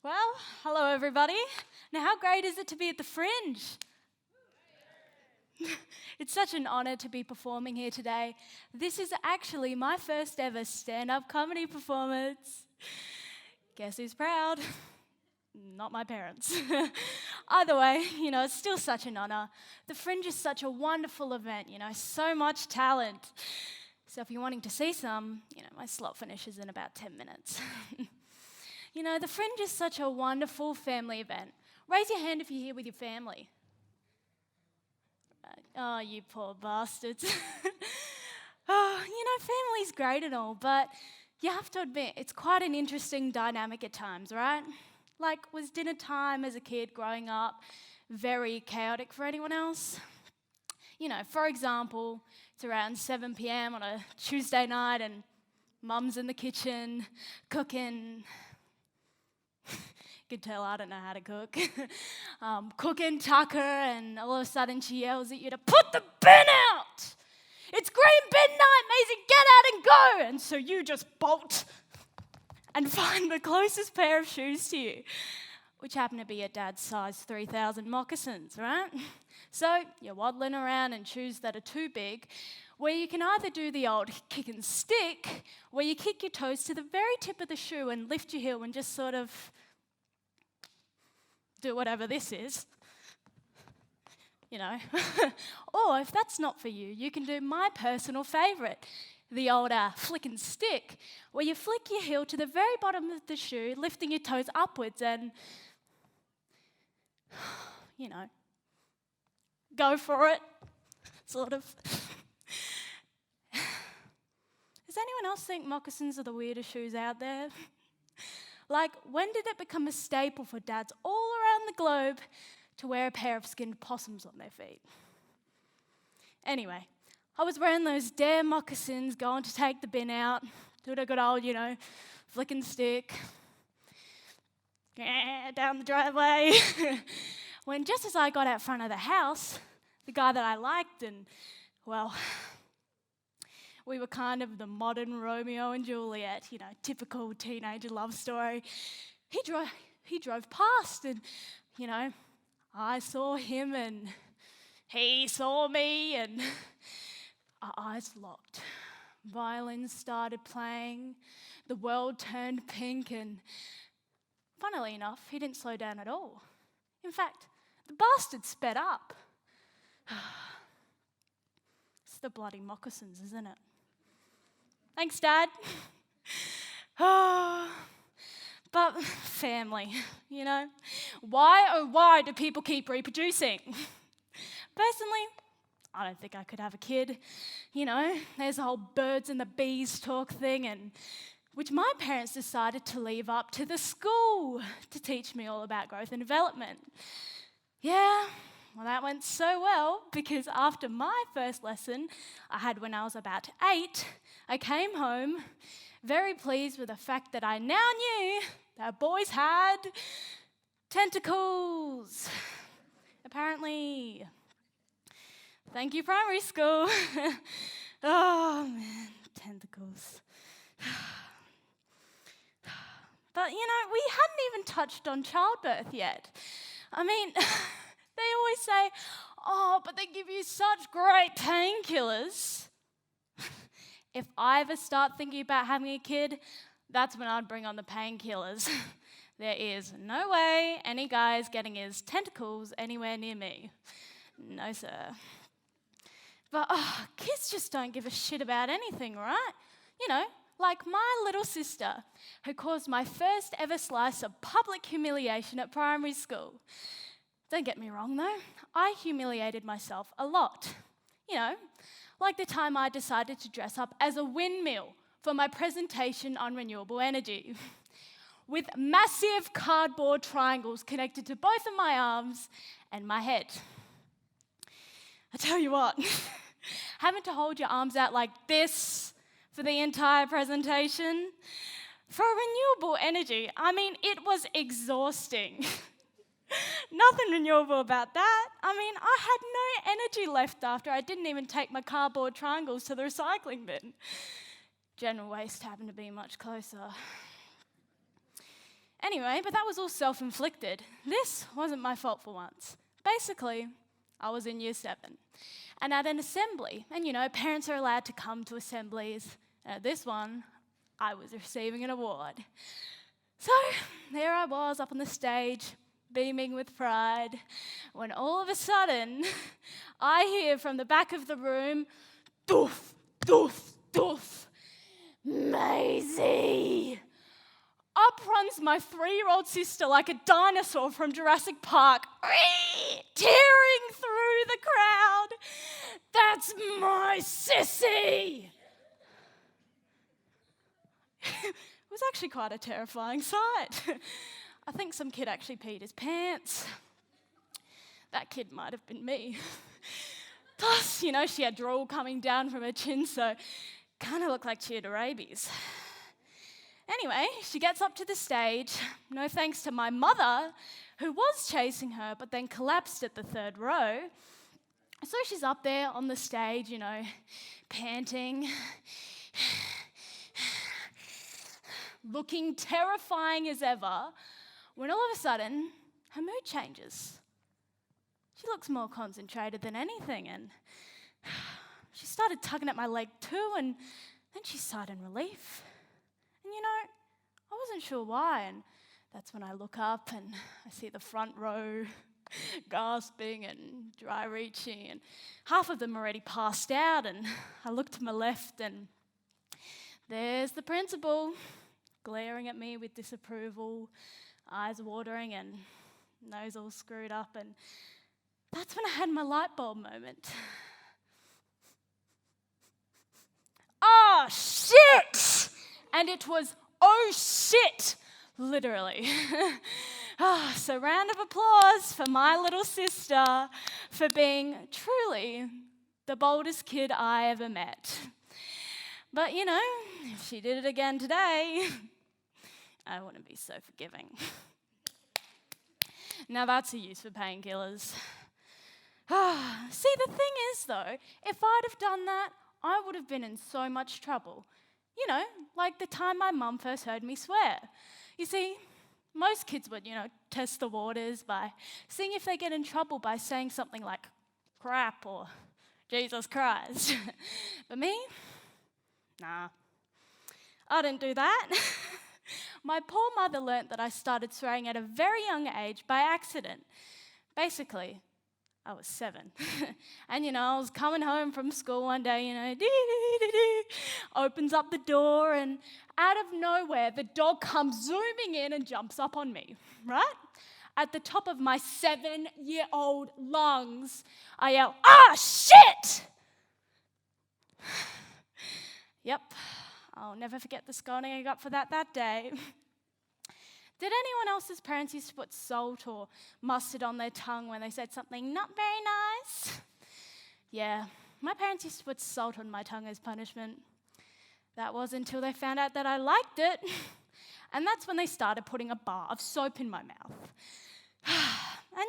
Well, hello everybody. Now, how great is it to be at the Fringe? It's such an honour to be performing here today. This is actually my first ever stand-up comedy performance. Guess who's proud? Not my parents. Either way, it's still such an honour. The Fringe is such a wonderful event, so much talent. So if you're wanting to see some, my slot finishes in about 10 minutes. The Fringe is such a wonderful family event. Raise your hand if you're here with your family. Oh, you poor bastards. Family's great and all, but you have to admit, it's quite an interesting dynamic at times, right? Like, was dinner time as a kid growing up very chaotic for anyone else? For example, it's around 7 p.m. on a Tuesday night and mum's in the kitchen cooking. You could tell I don't know how to cook. Cooking Tucker, and all of a sudden she yells at you to put the bin out. It's green bin night, Maisie, get out and go. And so you just bolt and find the closest pair of shoes to you, which happen to be your dad's size 3000 moccasins, right? So you're waddling around in shoes that are too big, where you can either do the old kick and stick, where you kick your toes to the very tip of the shoe and lift your heel and just sort of do whatever this is, Or if that's not for you, you can do my personal favourite, the old flick and stick, where you flick your heel to the very bottom of the shoe, lifting your toes upwards and, go for it, sort of. Does anyone else think moccasins are the weirdest shoes out there? Like, when did it become a staple for dads all around the globe to wear a pair of skinned possums on their feet? Anyway, I was wearing those damn moccasins, going to take the bin out, do a good old, flick and stick, down the driveway. When just as I got out front of the house, the guy that I liked and, we were kind of the modern Romeo and Juliet, typical teenager love story. He drove past and, I saw him and he saw me and our eyes locked. Violins started playing, the world turned pink, and funnily enough, he didn't slow down at all. In fact, the bastard sped up. It's the bloody moccasins, isn't it? Thanks, Dad. But family, why do people keep reproducing? Personally, I don't think I could have a kid. There's the whole birds and the bees talk thing, and which my parents decided to leave up to the school to teach me all about growth and development. Yeah, well, that went so well because after my first lesson I had when I was about 8, I came home very pleased with the fact that I now knew that boys had tentacles. Apparently. Thank you, primary school. Oh, man, tentacles. But, we hadn't even touched on childbirth yet. I mean, they always say, but they give you such great painkillers. If I ever start thinking about having a kid, that's when I'd bring on the painkillers. There is no way any guy is getting his tentacles anywhere near me. No, sir. But kids just don't give a shit about anything, right? Like my little sister, who caused my first ever slice of public humiliation at primary school. Don't get me wrong, though. I humiliated myself a lot. Like the time I decided to dress up as a windmill for my presentation on renewable energy, with massive cardboard triangles connected to both of my arms and my head. I tell you what, having to hold your arms out like this for the entire presentation, for renewable energy, it was exhausting. Nothing renewable about that. I had no energy left after I didn't even take my cardboard triangles to the recycling bin. General waste happened to be much closer. Anyway, but that was all self-inflicted. This wasn't my fault for once. Basically, I was in year 7. And at an assembly, and parents are allowed to come to assemblies. And at this one, I was receiving an award. So there I was up on the stage, beaming with pride, when all of a sudden, I hear from the back of the room, doof, doof, doof, Maisie! Up runs my 3-year-old sister like a dinosaur from Jurassic Park, tearing through the crowd. That's my sissy! It was actually quite a terrifying sight. I think some kid actually peed his pants. That kid might have been me. Plus, she had drool coming down from her chin, so kind of looked like she had rabies. Anyway, she gets up to the stage, no thanks to my mother, who was chasing her, but then collapsed at the 3rd row. So she's up there on the stage, panting, looking terrifying as ever, when all of a sudden, her mood changes. She looks more concentrated than anything, and she started tugging at my leg too, and then she sighed in relief. And I wasn't sure why, and that's when I look up and I see the front row gasping and dry reaching, and half of them already passed out, and I look to my left and there's the principal glaring at me with disapproval, eyes watering and nose all screwed up, and that's when I had my light bulb moment. Oh, shit! And it was, oh, shit, literally. So round of applause for my little sister for being truly the boldest kid I ever met. But, if she did it again today, I wouldn't be so forgiving. Now that's a use for painkillers. See, the thing is, though, if I'd have done that, I would have been in so much trouble. Like the time my mum first heard me swear. You see, most kids would, test the waters by seeing if they get in trouble by saying something like crap or Jesus Christ. But me? Nah. I didn't do that. My poor mother learnt that I started swearing at a very young age by accident. Basically, I was 7. And, I was coming home from school one day, opens up the door, and out of nowhere, the dog comes zooming in and jumps up on me, right? At the top of my 7-year-old lungs, I yell, "Ah, shit!" Yep, I'll never forget the scolding I got for that day. Did anyone else's parents used to put salt or mustard on their tongue when they said something not very nice? Yeah, my parents used to put salt on my tongue as punishment. That was until they found out that I liked it. And that's when they started putting a bar of soap in my mouth. And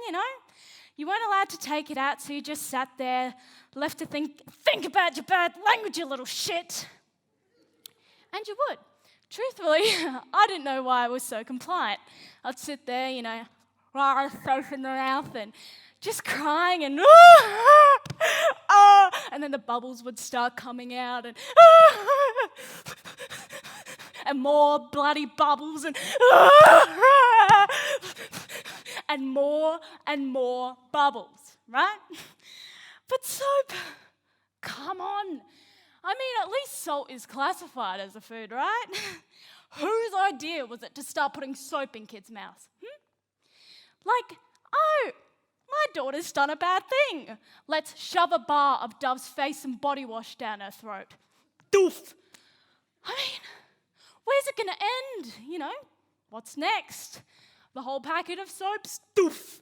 you weren't allowed to take it out, so you just sat there, left to think about your bad language, you little shit. And you would. Truthfully, I didn't know why I was so compliant. I'd sit there, soap in the mouth and just crying and and then the bubbles would start coming out and more bloody bubbles and more bubbles, right? But soap, come on. I mean, at least salt is classified as a food, right? Whose idea was it to start putting soap in kids' mouths? Like, oh, my daughter's done a bad thing. Let's shove a bar of Dove's face and body wash down her throat. Doof. I mean, where's it going to end? What's next? The whole packet of soaps? Doof.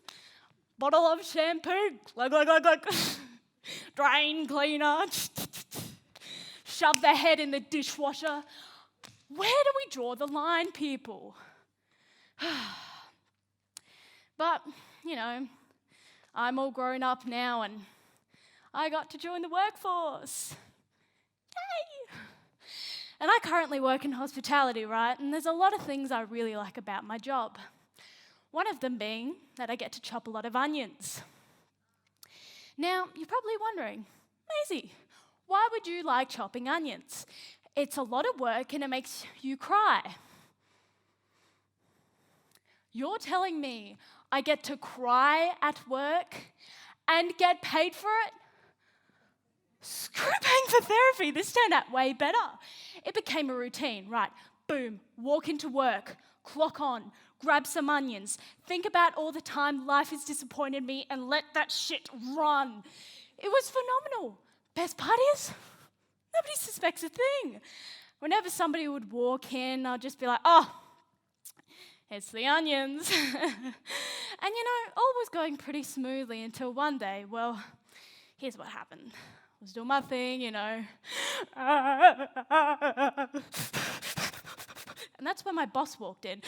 Bottle of shampoo? Glug, glug, glug, glug. Drain cleaner? Shove the head in the dishwasher. Where do we draw the line, people? But, I'm all grown up now and I got to join the workforce. Yay! And I currently work in hospitality, right? And there's a lot of things I really like about my job. One of them being that I get to chop a lot of onions. Now, you're probably wondering, Maisie, why would you like chopping onions? It's a lot of work and it makes you cry. You're telling me I get to cry at work and get paid for it? Screw paying for therapy, this turned out way better. It became a routine, right? Boom, walk into work, clock on, grab some onions, think about all the time life has disappointed me and let that shit run. It was phenomenal. Best part is, nobody suspects a thing. Whenever somebody would walk in, I'd just be like, oh, it's the onions. And all was going pretty smoothly until one day, well, here's what happened. I was doing my thing, And that's when my boss walked in.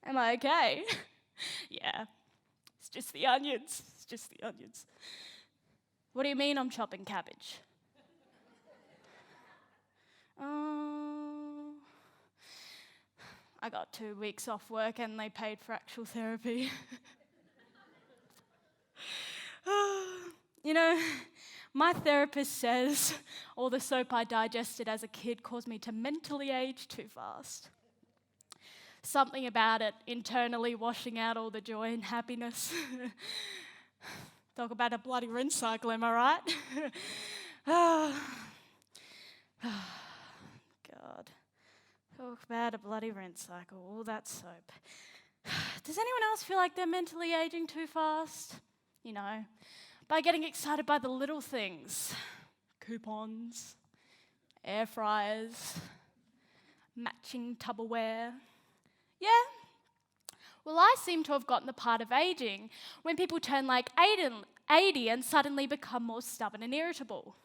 Am I okay? Yeah, it's just the onions. It's just the onions. What do you mean I'm chopping cabbage? I got 2 weeks off work and they paid for actual therapy. My therapist says all the soap I digested as a kid caused me to mentally age too fast. Something about it internally washing out all the joy and happiness. Talk about a bloody rinse cycle, am I right? God. Talk about a bloody rinse cycle, all that soap. Does anyone else feel like they're mentally aging too fast? By getting excited by the little things. Coupons, air fryers, matching Tupperware. Yeah? Well, I seem to have gotten the part of aging when people turn like 80 and suddenly become more stubborn and irritable.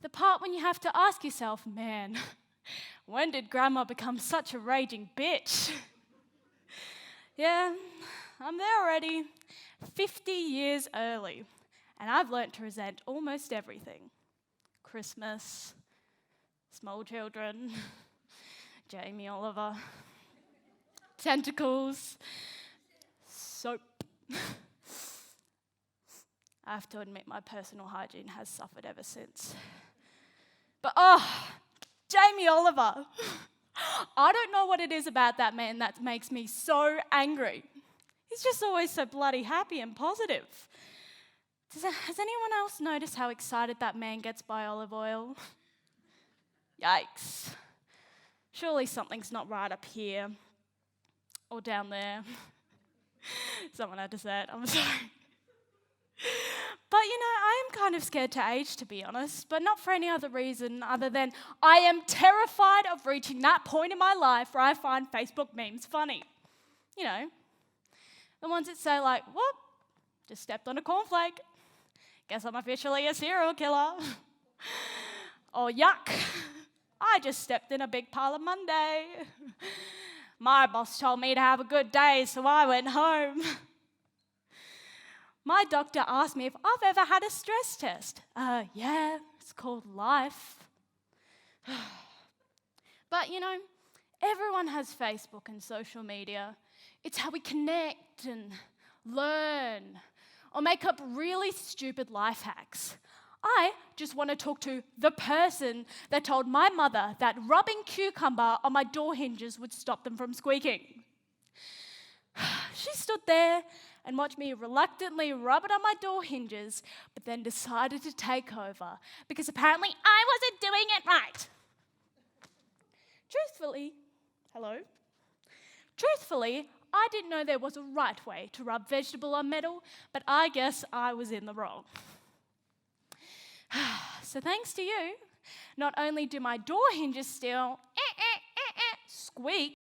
The part when you have to ask yourself, man, when did grandma become such a raging bitch? Yeah, I'm there already, 50 years early, and I've learnt to resent almost everything. Christmas, small children, Jamie Oliver, tentacles, soap. I have to admit my personal hygiene has suffered ever since. But Jamie Oliver. I don't know what it is about that man that makes me so angry. He's just always so bloody happy and positive. Has anyone else noticed how excited that man gets by olive oil? Yikes. Surely something's not right up here. Or down there. Someone had to say it, I'm sorry. But I am kind of scared to age, to be honest, but not for any other reason other than I am terrified of reaching that point in my life where I find Facebook memes funny. The ones that say like, whoop, just stepped on a cornflake. Guess I'm officially a serial killer. Or yuck, I just stepped in a big pile of Monday. My boss told me to have a good day, so I went home. My doctor asked me if I've ever had a stress test. Yeah, it's called life. But everyone has Facebook and social media. It's how we connect and learn or make up really stupid life hacks. I just want to talk to the person that told my mother that rubbing cucumber on my door hinges would stop them from squeaking. She stood there and watched me reluctantly rub it on my door hinges, but then decided to take over because apparently I wasn't doing it right. Truthfully, I didn't know there was a right way to rub vegetable on metal, but I guess I was in the wrong. So thanks to you, not only do my door hinges still squeak,